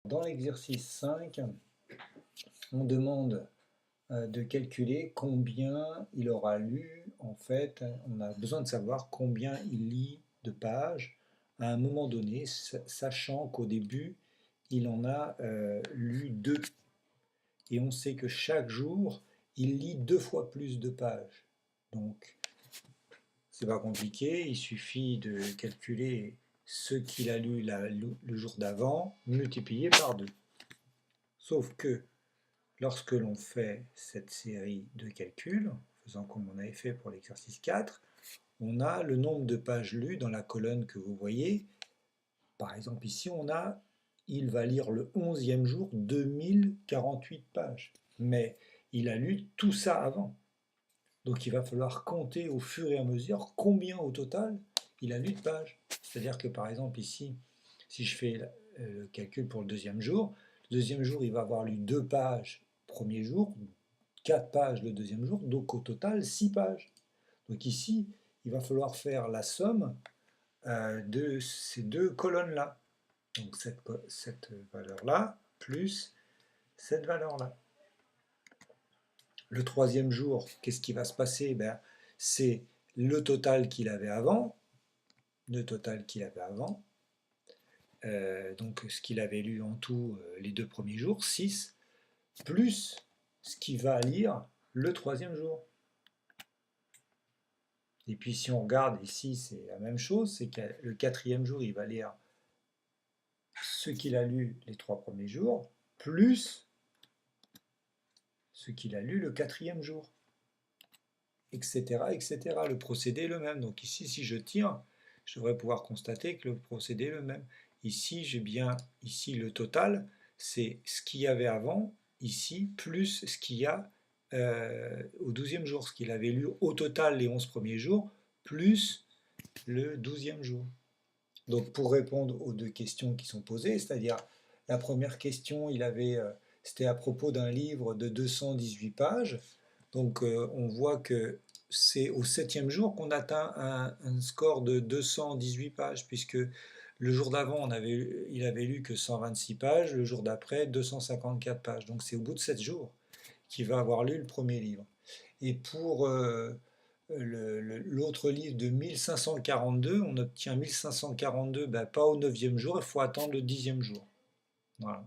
Dans l'exercice 5, on demande de calculer combien il aura lu. En fait, on a besoin de savoir combien il lit de pages à un moment donné, sachant qu'au début, il en a lu 2. Et on sait que chaque jour, il lit 2 fois plus de pages. Donc, c'est pas compliqué, il suffit de calculer ce qu'il a lu le jour d'avant, multiplié par 2. Sauf que lorsque l'on fait cette série de calculs, en faisant comme on avait fait pour l'exercice 4, on a le nombre de pages lues dans la colonne que vous voyez. Par exemple, ici, il va lire le 11e jour 2048 pages. Mais il a lu tout ça avant. Donc il va falloir compter au fur et à mesure combien au total il a lu de pages. C'est-à-dire que par exemple ici, si je fais le calcul pour le deuxième jour, il va avoir lu 2 pages le premier jour, 4 pages le deuxième jour, donc au total 6 pages. Donc ici, il va falloir faire la somme de ces 2 colonnes-là. Donc cette valeur-là plus cette valeur-là. Le troisième jour, qu'est-ce qui va se passer? C'est le total qu'il avait avant, donc ce qu'il avait lu en tout les 2 premiers jours, 6, plus ce qu'il va lire le troisième jour. Et puis si on regarde ici, c'est la même chose, c'est que le quatrième jour, il va lire ce qu'il a lu les 3 premiers jours, plus ce qu'il a lu le quatrième jour, etc., etc. Le procédé est le même. Donc ici, si je tire, je devrais pouvoir constater que le procédé est le même. Ici, j'ai bien ici le total, c'est ce qu'il y avait avant, ici, plus ce qu'il y a au 12e jour, ce qu'il avait lu au total les 11 premiers jours, plus le 12e jour. Donc pour répondre aux 2 questions qui sont posées, c'est-à-dire la première question, c'était à propos d'un livre de 218 pages. Donc on voit que c'est au 7e jour qu'on atteint un score de 218 pages, puisque le jour d'avant, il avait lu que 126 pages, le jour d'après, 254 pages. Donc c'est au bout de 7 jours qu'il va avoir lu le premier livre. Et pour l'autre livre de 1542, on obtient 1542, pas au 9e jour, il faut attendre le 10e jour. Voilà.